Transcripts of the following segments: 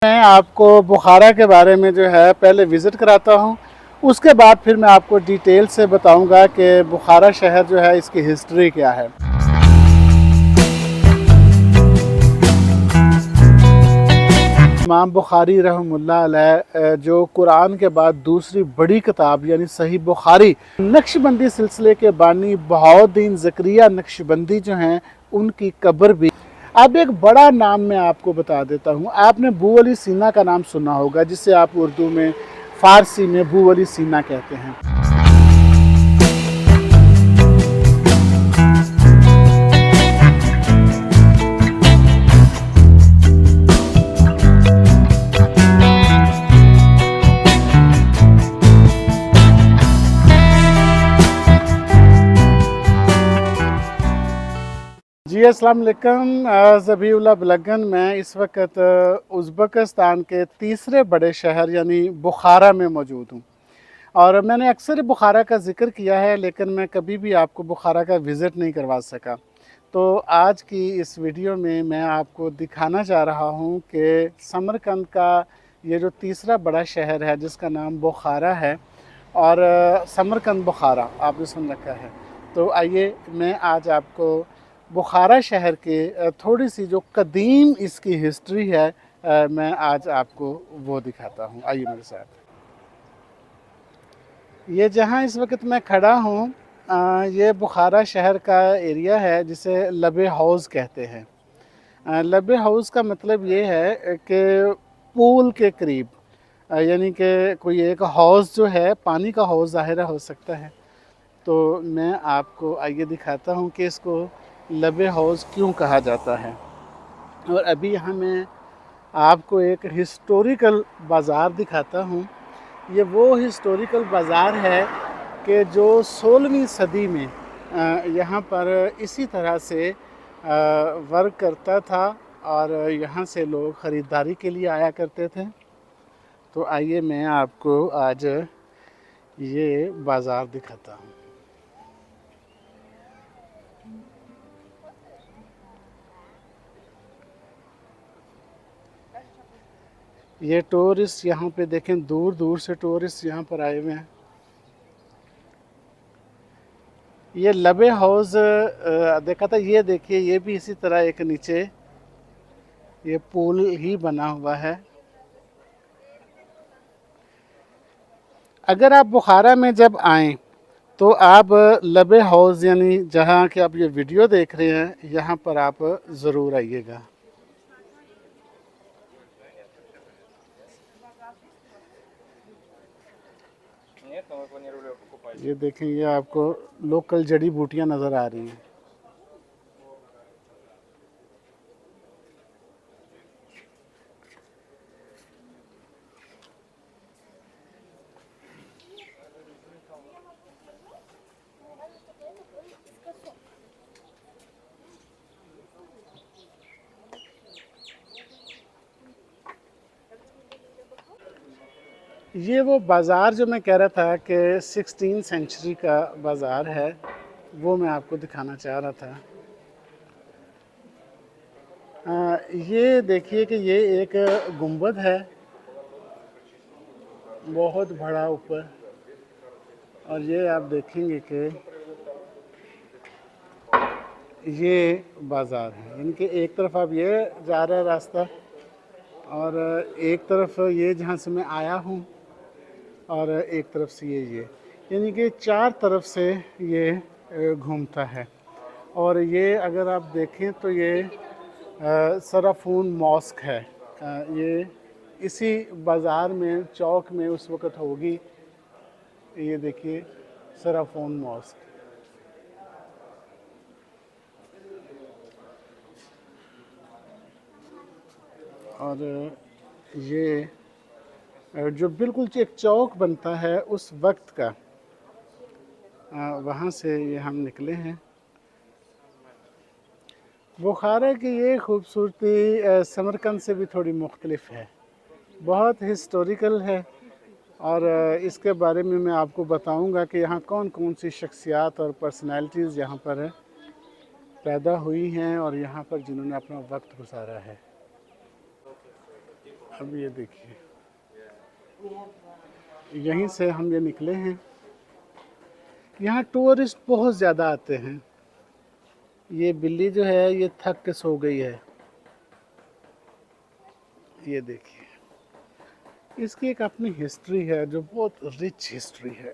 मैं आपको बुखारा के बारे में जो है पहले विज़िट कराता हूँ। उसके बाद फिर मैं आपको डिटेल से बताऊँगा कि बुखारा शहर जो है इसकी हिस्ट्री क्या है। इमाम बुखारी रहमतुल्लाह अलैह जो कुरान के बाद दूसरी बड़ी किताब यानी सही बुखारी, नक्शबंदी सिलसिले के बानी बहाउद्दीन ज़करिया नक्शबंदी जो हैं उनकी कब्र भी। अब एक बड़ा नाम मैं आपको बता देता हूँ। आपने बू अली सीना का नाम सुना होगा, जिसे आप उर्दू में फ़ारसी में बू अली सीना कहते हैं। जी अस्सलाम वालेकुम। ज़बीउल्लाह बिलगन। मैं इस वक्त उज़्बेकिस्तान के तीसरे बड़े शहर यानी बुखारा में मौजूद हूँ। और मैंने अक्सर बुखारा का ज़िक्र किया है, लेकिन मैं कभी भी आपको बुखारा का विज़िट नहीं करवा सका। तो आज की इस वीडियो में मैं आपको दिखाना चाह रहा हूँ कि समरकंद का ये जो तीसरा बड़ा शहर है जिसका नाम बुखारा है, और समरकंद बुखारा आपने सुन रखा है। तो आइए मैं आज आपको बुखारा शहर के थोड़ी सी जो कदीम इसकी हिस्ट्री है, मैं आज आपको वो दिखाता हूँ। आइए मेरे साथ। ये जहाँ इस वक्त मैं खड़ा हूँ, ये बुखारा शहर का एरिया है जिसे लबे हाउस कहते हैं। लबे हाउस का मतलब ये है कि पूल के करीब, यानी कि कोई एक हाउस जो है पानी का हाउस ज़ाहिर हो सकता है। तो मैं आपको आइए दिखाता हूँ कि इसको लबे हाउस क्यों कहा जाता है। और अभी यहाँ मैं आपको एक हिस्टोरिकल बाज़ार दिखाता हूँ। ये वो हिस्टोरिकल बाज़ार है कि जो 16वीं सदी में यहाँ पर इसी तरह से वर्क करता था, और यहाँ से लोग ख़रीदारी के लिए आया करते थे। तो आइए मैं आपको आज ये बाज़ार दिखाता हूँ। ये टूरिस्ट यहाँ पे देखें, दूर दूर से टूरिस्ट यहाँ पर आए हुए हैं। ये लबे हाउस देखा था, ये देखिए ये भी इसी तरह एक नीचे ये पुल ही बना हुआ है। अगर आप बुखारा में जब आएँ तो आप लबे हाउस यानी जहाँ कि आप ये वीडियो देख रहे हैं, यहाँ पर आप ज़रूर आइएगा। ये देखें, ये आपको लोकल जड़ी बूटियाँ नज़र आ रही हैं। ये वो बाज़ार जो मैं कह रहा था कि 16th सेंचुरी का बाज़ार है, वो मैं आपको दिखाना चाह रहा था। ये देखिए कि ये एक गुंबद है बहुत बड़ा ऊपर, और ये आप देखेंगे कि ये बाज़ार है। यानी कि एक तरफ आप ये जा रहा है रास्ता, और एक तरफ ये जहाँ से मैं आया हूँ, और एक तरफ से ये यानी कि चार तरफ से ये घूमता है। और ये अगर आप देखें तो ये सराफून मॉस्क है। ये इसी बाज़ार में चौक में उस वक़्त होगी। ये देखिए सराफून मॉस्क। और ये जो बिल्कुल एक चौक बनता है उस वक्त का, वहाँ से ये हम निकले हैं। बुखारा की ये खूबसूरती समरकंद से भी थोड़ी मुख्तलिफ है, बहुत हिस्टोरिकल है। और इसके बारे में मैं आपको बताऊंगा कि यहाँ कौन कौन सी शख्सियात और पर्सनालिटीज़ यहाँ पर पैदा हुई हैं और यहाँ पर जिन्होंने अपना वक्त गुजारा है। अब ये देखिए, यहीं से हम ये निकले हैं। यहाँ टूरिस्ट बहुत ज़्यादा आते हैं। ये बिल्ली जो है ये थक के सो गई है, ये देखिए। इसकी एक अपनी हिस्ट्री है जो बहुत रिच हिस्ट्री है।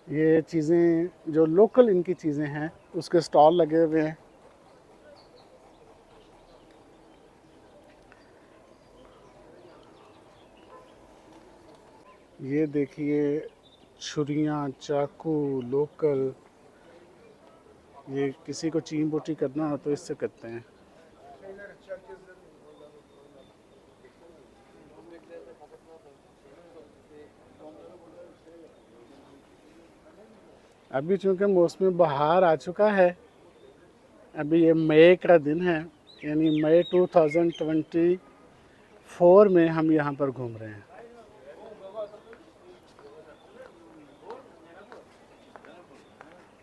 ये चीज़ें जो लोकल इनकी चीज़ें हैं उसके स्टॉल लगे हुए हैं। ये देखिए, छुरियाँ, चाकू लोकल। ये किसी को चीन बोटी करना हो तो इससे करते हैं। अभी चूंकि मौसम बहार आ चुका है, अभी ये मई का दिन है, यानी मई 2024 में हम यहाँ पर घूम रहे हैं।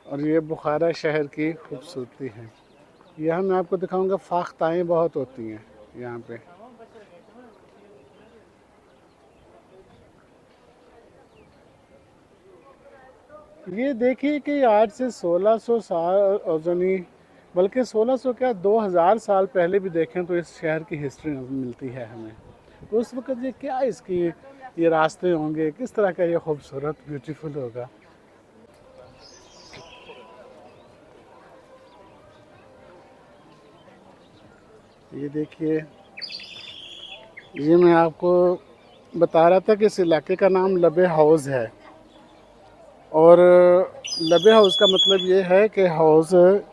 और ये बुखारा शहर की खूबसूरती है। यहाँ मैं आपको दिखाऊंगा, फाख्ताएँ बहुत होती हैं यहाँ पे। ये देखिए कि आज से 1600 साल, और यानी बल्कि 1600 क्या 2000 साल पहले भी देखें तो इस शहर की हिस्ट्री मिलती है हमें। तो उस वक्त ये क्या इसकी ये रास्ते होंगे, किस तरह का ये खूबसूरत ब्यूटीफुल होगा। ये देखिए, ये मैं आपको बता रहा था कि इस इलाके का नाम लबे हाउस है। और लबे हाउस का मतलब ये है कि हाउस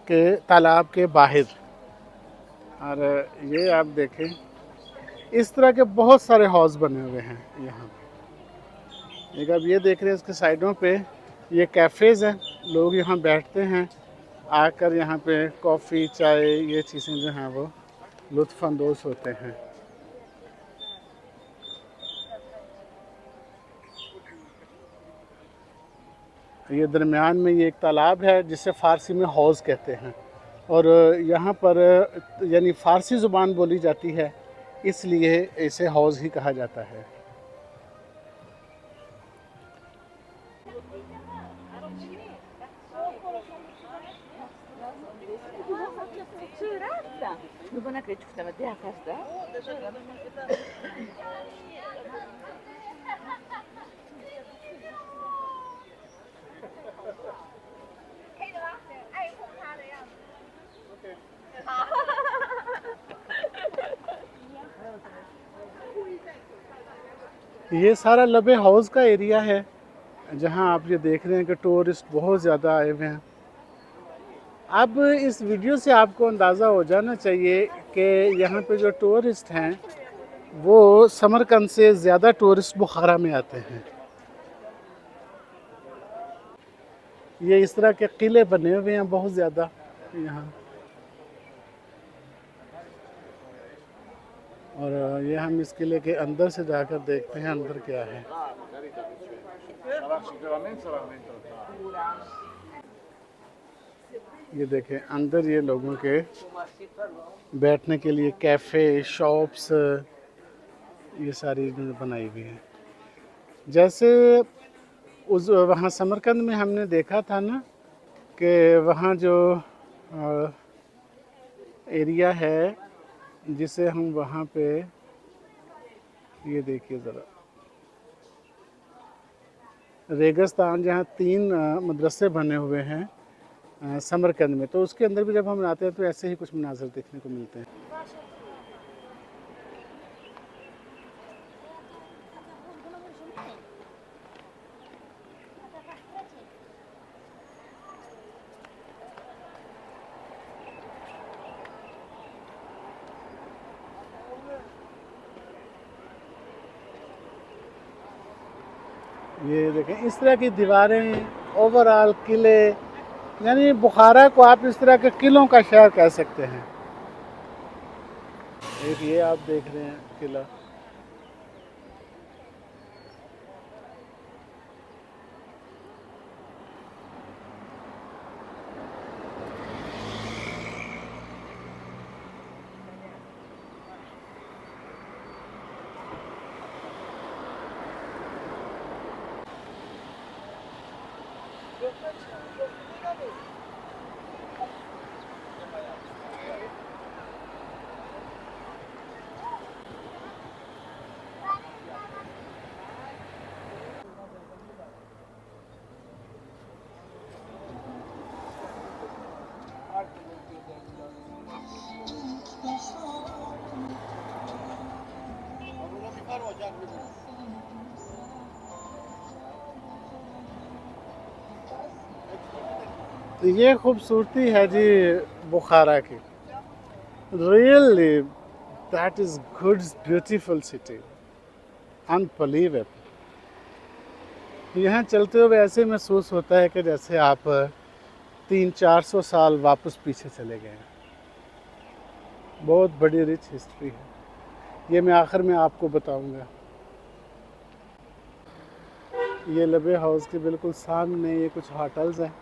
के तालाब के बाहर। और ये आप देखें, इस तरह के बहुत सारे हाउस बने हुए हैं यहाँ। एक आप ये देख रहे हैं, इसके साइडों पे ये कैफ़ेज़ हैं, लोग यहाँ बैठते हैं आकर, यहाँ पे कॉफ़ी चाय ये चीज़ें जो हैं वो लुत्फ़अंदोज़ होते हैं। ये दरमियान में ये एक तालाब है जिसे फ़ारसी में हौज़ कहते हैं। और यहाँ पर यानी फ़ारसी ज़ुबान बोली जाती है, इसलिए इसे हौज़ ही कहा जाता है। ये सारा लबे हाउस का एरिया है, जहाँ आप ये देख रहे हैं कि टूरिस्ट बहुत ज़्यादा आए हुए हैं। अब इस वीडियो से आपको अंदाज़ा हो जाना चाहिए कि यहाँ पे जो टूरिस्ट हैं वो समरकंद से ज़्यादा टूरिस्ट बुखारा में आते हैं। ये इस तरह के किले बने हुए हैं बहुत ज़्यादा यहाँ। और ये हम इस किले के अंदर से जाकर देखते हैं अंदर क्या है। ये देखें, अंदर ये लोगों के बैठने के लिए कैफ़े शॉप्स ये सारी बनाई हुई हैं। जैसे उस वहाँ समरकंद में हमने देखा था ना कि वहाँ जो एरिया है जिसे हम वहाँ पे, ये देखिए ज़रा, रेगिस्तान जहाँ 3 मदरसे बने हुए हैं समरकंद में, तो उसके अंदर भी जब हम आते हैं तो ऐसे ही कुछ मनाज़र देखने को मिलते हैं। ये देखें, इस तरह की दीवारें, ओवरऑल किले, यानी बुखारा को आप इस तरह के किलों का शहर कह सकते हैं। एक ये आप देख रहे हैं किला। तो ये खूबसूरती है जी बुखारा की। Really that is good beautiful city, unbelievable. यहाँ चलते हुए ऐसे महसूस होता है कि जैसे आप 300-400 साल वापस पीछे चले गए हैं। बहुत बड़ी रिच हिस्ट्री है, ये मैं आखिर में आपको बताऊंगा। ये लबे हाउस के बिल्कुल सामने ये कुछ होटल्स हैं,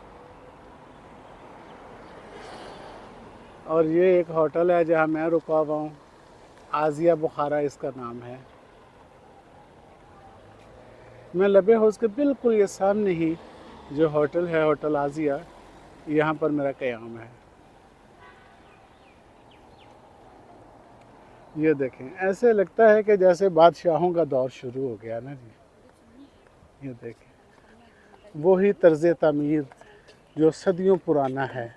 और ये एक होटल है जहाँ मैं रुका हुआ हूँ, आज़िया बुखारा इसका नाम है। मैं लबे हाउस के बिल्कुल ये सामने ही जो होटल है, होटल आज़िया, यहाँ पर मेरा क़याम है। ये देखें, ऐसे लगता है कि जैसे बादशाहों का दौर शुरू हो गया ना जी। ये देखें, वही तर्ज़ तामीर जो सदियों पुराना है।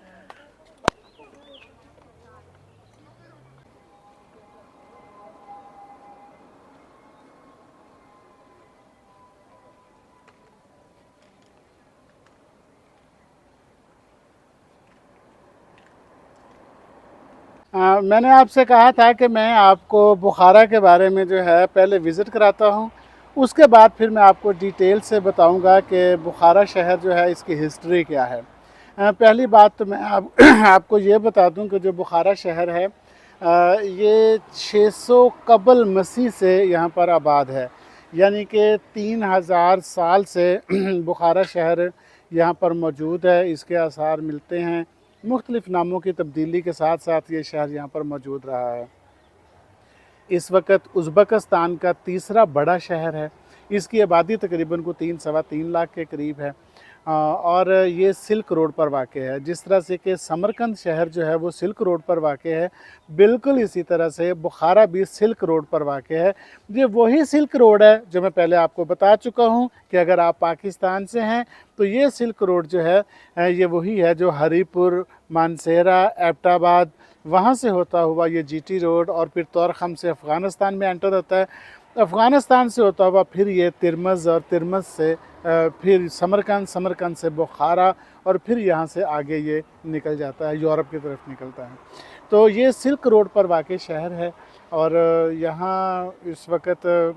मैंने आपसे कहा था कि मैं आपको बुखारा के बारे में जो है पहले विज़िट कराता हूँ, उसके बाद फिर मैं आपको डिटेल से बताऊँगा कि बुखारा शहर जो है इसकी हिस्ट्री क्या है। पहली बात तो मैं आपको ये बता दूँ कि जो बुखारा शहर है ये 600 कबल मसीह से यहाँ पर आबाद है, यानी कि 3000 साल से बुखारा शहर यहाँ पर मौजूद है। इसके आसार मिलते हैं, मुख्तलिफ़ नामों की तब्दीली के साथ साथ ये शहर यहाँ पर मौजूद रहा है। इस वक्त उज़्बेकिस्तान का तीसरा बड़ा शहर है। इसकी आबादी तकरीबन को 3-3.25 लाख के करीब है, और ये सिल्क रोड पर वाक़ है। जिस तरह से कि समरकंद शहर जो है वो सिल्क रोड पर वाक़ है, बिल्कुल इसी तरह से बुखारा भी सिल्क रोड पर वाक़ है। ये वही सिल्क रोड है जो मैं पहले आपको बता चुका हूँ कि अगर आप पाकिस्तान से हैं तो ये सिल्क रोड जो है ये वही है जो हरीपुर, मानसेरा, एबटाबाद, वहाँ से होता हुआ ये जीटी रोड और फिर तोरखम से अफ़गानिस्तान में एंटर होता है। अफ़गानिस्तान से होता हुआ फिर ये तिरमज़, और तिरमज़ से फिर समरकंद, समरकंद से बुखारा, और फिर यहाँ से आगे ये निकल जाता है, यूरोप की तरफ निकलता है। तो ये सिल्क रोड पर वाक़ई शहर है, और यहाँ इस वक्त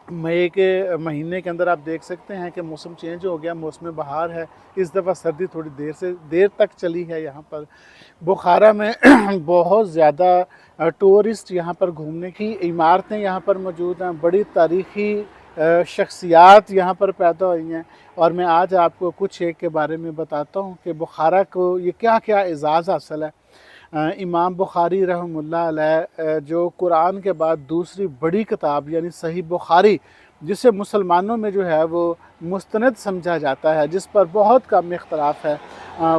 मई के महीने के अंदर आप देख सकते हैं कि मौसम चेंज हो गया, मौसम बहार है। इस दफ़ा सर्दी थोड़ी देर तक चली है यहाँ पर। बुखारा में बहुत ज़्यादा टूरिस्ट यहाँ पर घूमने की इमारतें यहाँ पर मौजूद हैं, बड़ी तारीख़ी शख्सियात यहाँ पर पैदा हुई हैं, और मैं आज आपको कुछ एक के बारे में बताता हूँ कि बुखारा को ये क्या क्या एज़ाज़ हासिल है। इमाम बुखारी रहमतुल्लाह अलैह जो कुरान के बाद दूसरी बड़ी किताब यानी सही बुखारी, जिसे मुसलमानों में जो है वो मुस्तनद समझा जाता है, जिस पर बहुत कम इख्तलाफ है,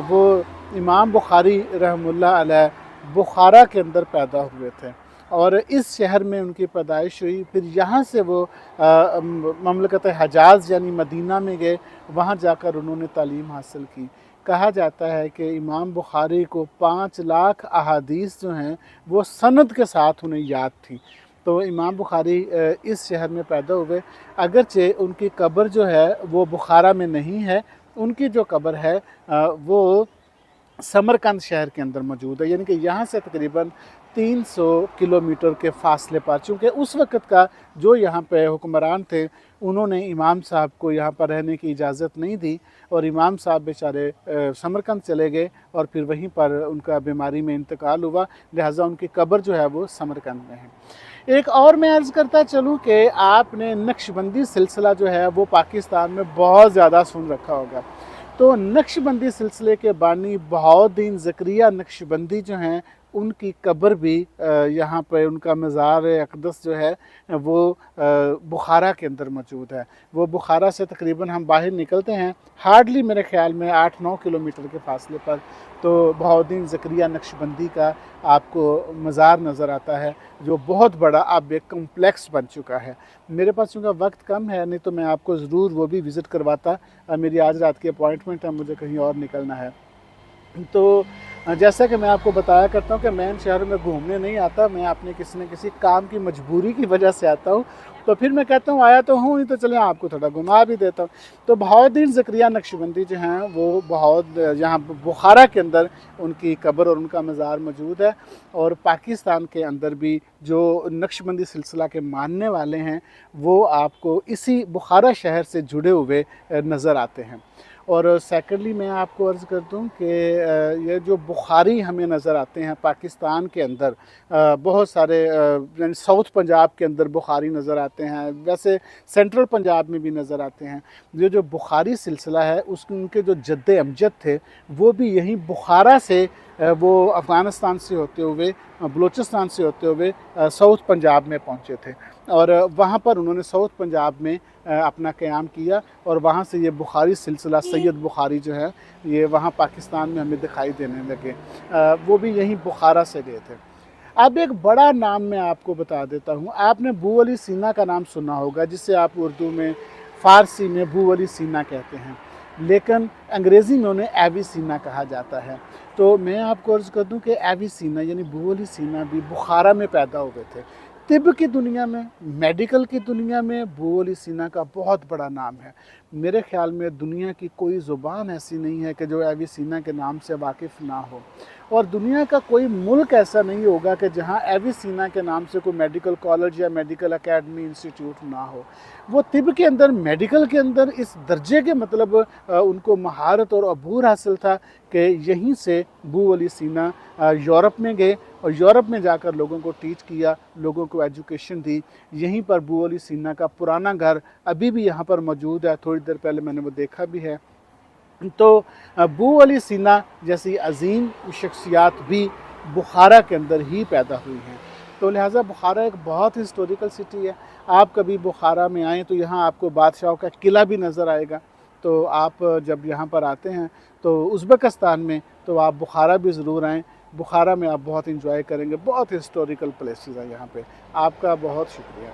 वो इमाम बुखारी रहमतुल्लाह अलैह बुखारा के अंदर पैदा हुए थे, और इस शहर में उनकी पैदाइश हुई। फिर यहाँ से वो ममलकत हजाज़ यानी मदीना में गए, वहाँ जाकर उन्होंने तालीम हासिल की। कहा जाता है कि इमाम बुखारी को 5 लाख अहादीस जो हैं वो सनद के साथ उन्हें याद थी। तो इमाम बुखारी इस शहर में पैदा हुए, अगरचे उनकी कब्र जो है वो बुखारा में नहीं है, उनकी जो कब्र है वो समरकंद शहर के अंदर मौजूद है, यानी कि यहाँ से तकरीबन 300 किलोमीटर के फ़ासले पर। चूँकि उस वक़्त का जो यहाँ पे हुक्मरान थे उन्होंने इमाम साहब को यहाँ पर रहने की इजाज़त नहीं दी, और इमाम साहब बेचारे समरकंद चले गए, और फिर वहीं पर उनका बीमारी में इंतकाल हुआ, लिहाजा उनकी कब्र जो है वो समरकंद में है। एक और मैं अर्ज़ करता चलूँ कि आपने नक्शबंदी सिलसिला जो है वो पाकिस्तान में बहुत ज़्यादा सुन रखा होगा। तो नक्शबंदी सिलसिले के बानी बहाउद्दीन ज़करिया नक्शबंदी जो हैं उनकी कब्र भी यहाँ पे उनका मज़ार अक़दस जो है वो बुखारा के अंदर मौजूद है। वो बुखारा से तकरीबन हम बाहर निकलते हैं हार्डली मेरे ख़्याल में 8-9 किलोमीटर के फ़ासले पर, तो बहाउद्दीन ज़करिया नक्शबंदी का आपको मज़ार नज़र आता है, जो बहुत बड़ा अब एक कम्प्लेक्स बन चुका है। मेरे पास चूँकि वक्त कम है, नहीं तो मैं आपको ज़रूर वो भी विज़िट करवाता। मेरी आज रात की अपॉइंटमेंट है, मुझे कहीं और निकलना है। तो जैसा कि मैं आपको बताया करता हूँ कि मैं इन शहरों में घूमने नहीं आता, मैं अपने किसी न किसी काम की मजबूरी की वजह से आता हूँ। तो फिर मैं कहता हूँ आया तो हूँ ही, तो चलें आपको थोड़ा घुमा भी देता हूँ। तो बहाउद्दीन ज़करिया नक्शबंदी जो हैं वो यहाँ बुखारा के अंदर उनकी कब्र और उनका मज़ार मौजूद है। और पाकिस्तान के अंदर भी जो नक्शबंदी सिलसिला के मानने वाले हैं वो आपको इसी बुखारा शहर से जुड़े हुए नज़र आते हैं। और सेकेंडली मैं आपको अर्ज़ कर दूँ कि ये जो बुखारी हमें नज़र आते हैं पाकिस्तान के अंदर, बहुत सारे यानी साउथ पंजाब के अंदर बुखारी नज़र आते हैं, वैसे सेंट्रल पंजाब में भी नज़र आते हैं। ये जो बुखारी सिलसिला है उनके जो जद्दे अमजद थे वो भी यहीं बुखारा से वो अफ़गानिस्तान से होते हुए बलूचिस्तान से होते हुए साउथ पंजाब में पहुँचे थे और वहाँ पर उन्होंने साउथ पंजाब में अपना क़याम किया और वहाँ से ये बुखारी सिलसिला सैयद बुखारी जो है ये वहाँ पाकिस्तान में हमें दिखाई देने लगे। वो भी यहीं बुखारा से गए थे। अब एक बड़ा नाम मैं आपको बता देता हूँ, आपने बू अली सीना का नाम सुना होगा, जिसे आप उर्दू में फ़ारसी में बू अली सीना कहते हैं, लेकिन अंग्रेज़ी में उन्हें एविसीना कहा जाता है। तो मैं आपको अर्ज़ कर दूं कि एविसीना यानी बू अली सीना भी बुखारा में पैदा हुए थे। तिब की दुनिया में, मेडिकल की दुनिया में बू अली सीना का बहुत बड़ा नाम है। मेरे ख़्याल में दुनिया की कोई ज़ुबान ऐसी नहीं है कि जो एविसीना के नाम से वाकिफ़ ना हो, और दुनिया का कोई मुल्क ऐसा नहीं होगा कि जहाँ एविसीना के नाम से कोई मेडिकल कॉलेज या मेडिकल एकेडमी इंस्टीट्यूट ना हो। वो तिब के अंदर, मेडिकल के अंदर इस दर्जे के मतलब उनको महारत और अबूर हासिल था कि यहीं से बू अली सीना यूरोप में गए और यूरोप में जाकर लोगों को टीच किया, लोगों को एजुकेशन दी। यहीं पर बू अली सीना का पुराना घर अभी भी यहाँ पर मौजूद है, थोड़ी देर पहले मैंने वो देखा भी है। तो बू अली सीना जैसी अजीम शख्सियात भी बुखारा के अंदर ही पैदा हुई हैं। तो लिहाजा बुखारा एक बहुत हिस्टोरिकल सिटी है। आप कभी बुखारा में आएँ तो यहाँ आपको बादशाहों का किला भी नज़र आएगा। तो आप जब यहाँ पर आते हैं तो उज़्बेकिस्तान में, तो आप बुखारा भी ज़रूर आएँ। बुखारा में आप बहुत इंजॉय करेंगे, बहुत हिस्टोरिकल प्लेसेस हैं यहाँ पे। आपका बहुत शुक्रिया।